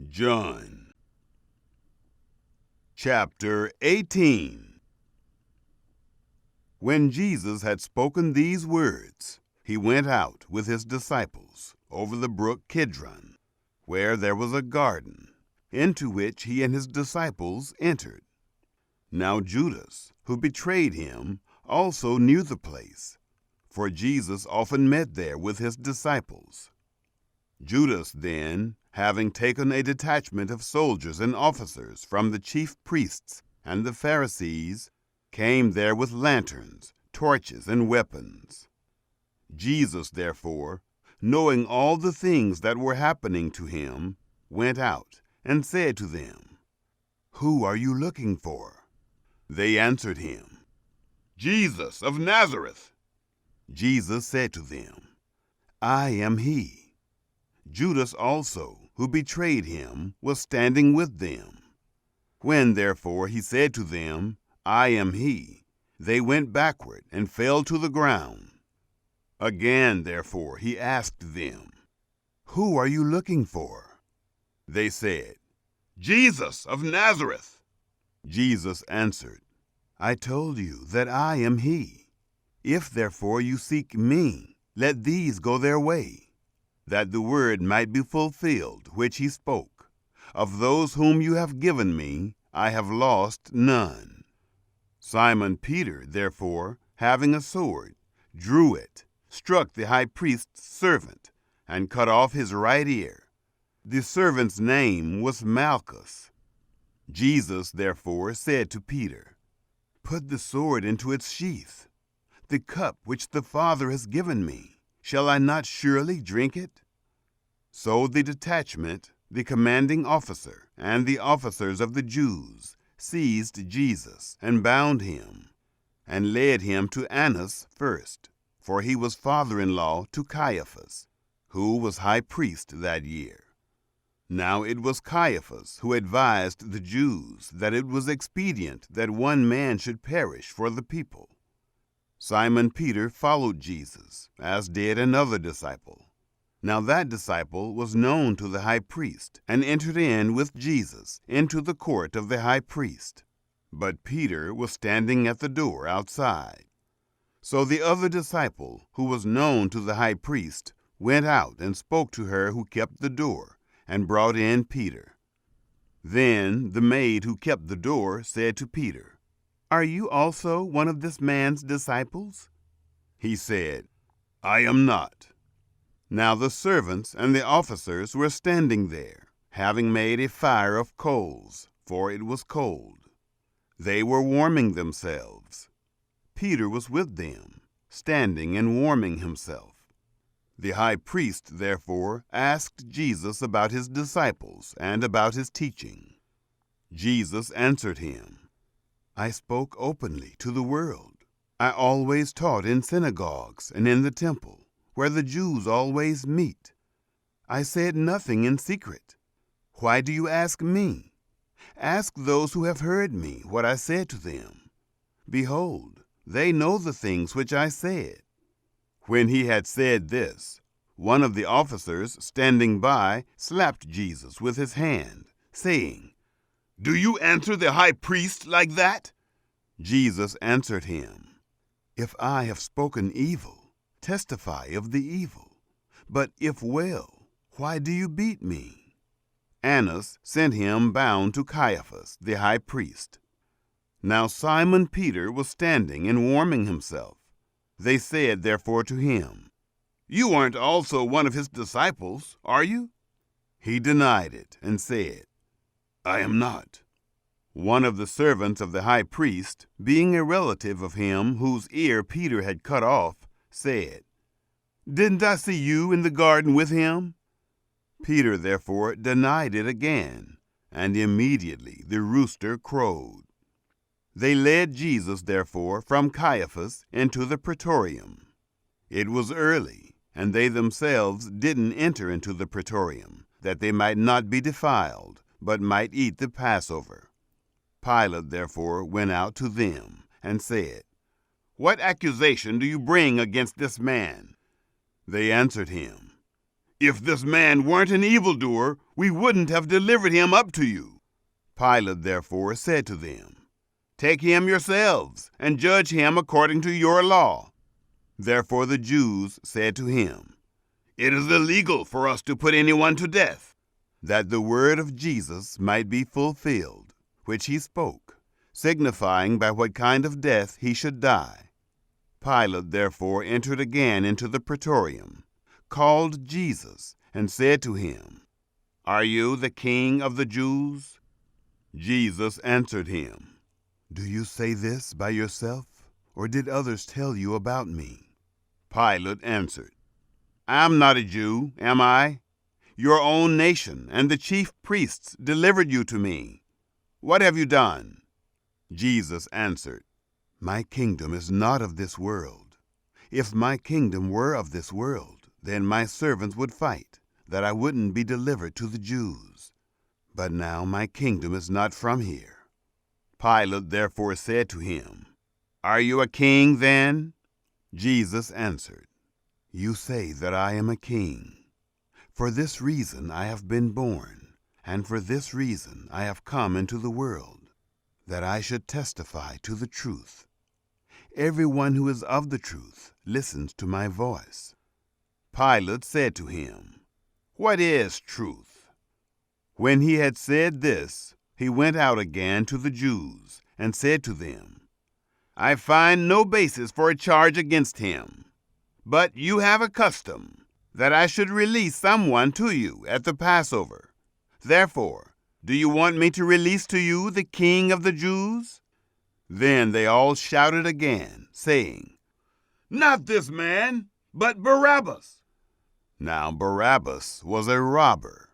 John chapter 18. When Jesus had spoken these words, he went out with his disciples over the brook Kidron, where there was a garden, into which he and his disciples entered. Now Judas, who betrayed him, also knew the place, for Jesus often met there with his disciples. Judas then, having taken a detachment of soldiers and officers from the chief priests and the Pharisees, came there with lanterns, torches, and weapons. Jesus, therefore, knowing all the things that were happening to him, went out and said to them, "Who are you looking for?" They answered him, "Jesus of Nazareth." Jesus said to them, "I am he." Judas also, who betrayed him, was standing with them. When therefore he said to them, "I am he," they went backward and fell to the ground. Again therefore he asked them, "Who are you looking for?" They said, "Jesus of Nazareth." Jesus answered, "I told you that I am he. If therefore you seek me, let these go their way, that the word might be fulfilled which he spoke, "Of those whom you have given me, I have lost none." Simon Peter, therefore, having a sword, drew it, struck the high priest's servant, and cut off his right ear. The servant's name was Malchus. Jesus, therefore, said to Peter, "Put the sword into its sheath. The cup which the Father has given me, shall I not surely drink it?" So the detachment, the commanding officer, and the officers of the Jews seized Jesus and bound him, and led him to Annas first, for he was father-in-law to Caiaphas, who was high priest that year. Now it was Caiaphas who advised the Jews that it was expedient that one man should perish for the people. Simon Peter followed Jesus, as did another disciple. Now that disciple was known to the high priest, and entered in with Jesus into the court of the high priest. But Peter was standing at the door outside. So the other disciple, who was known to the high priest, went out and spoke to her who kept the door, and brought in Peter. Then the maid who kept the door said to Peter, "Are you also one of this man's disciples?" He said, "I am not." Now the servants and the officers were standing there, having made a fire of coals, for it was cold. They were warming themselves. Peter was with them, standing and warming himself. The high priest, therefore, asked Jesus about his disciples and about his teaching. Jesus answered him, "I spoke openly to the world. I always taught in synagogues and in the temple, where the Jews always meet. I said nothing in secret. Why do you ask me? Ask those who have heard me what I said to them. Behold, they know the things which I said." When he had said this, one of the officers standing by slapped Jesus with his hand, saying, "Do you answer the high priest like that?" Jesus answered him, "If I have spoken evil, testify of the evil. But if well, why do you beat me?" Annas sent him bound to Caiaphas, the high priest. Now Simon Peter was standing and warming himself. They said therefore to him, "You aren't also one of his disciples, are you?" He denied it and said, "I am not." One of the servants of the high priest, being a relative of him whose ear Peter had cut off, said, "Didn't I see you in the garden with him?" Peter therefore denied it again, and immediately the rooster crowed. They led Jesus therefore from Caiaphas into the praetorium. It was early, and they themselves didn't enter into the praetorium, that they might not be defiled, but might eat the Passover. Pilate therefore went out to them, and said, "What accusation do you bring against this man?" They answered him, "If this man weren't an evildoer, we wouldn't have delivered him up to you." Pilate therefore said to them, "Take him yourselves, and judge him according to your law." Therefore the Jews said to him, "It is illegal for us to put anyone to death," that the word of Jesus might be fulfilled, which he spoke, signifying by what kind of death he should die. Pilate therefore entered again into the praetorium, called Jesus, and said to him, "Are you the king of the Jews?" Jesus answered him, "Do you say this by yourself, or did others tell you about me?" Pilate answered, "I am not a Jew, am I? Your own nation and the chief priests delivered you to me. What have you done?" Jesus answered, "My kingdom is not of this world. If my kingdom were of this world, then my servants would fight, that I wouldn't be delivered to the Jews. But now my kingdom is not from here." Pilate therefore said to him, "Are you a king then?" Jesus answered, "You say that I am a king. For this reason I have been born, and for this reason I have come into the world, that I should testify to the truth. Everyone who is of the truth listens to my voice." Pilate said to him, "What is truth?" When he had said this, he went out again to the Jews and said to them, "I find no basis for a charge against him. But you have a custom that I should release someone to you at the Passover. Therefore, do you want me to release to you the King of the Jews?" Then they all shouted again, saying, "Not this man, but Barabbas." Now Barabbas was a robber.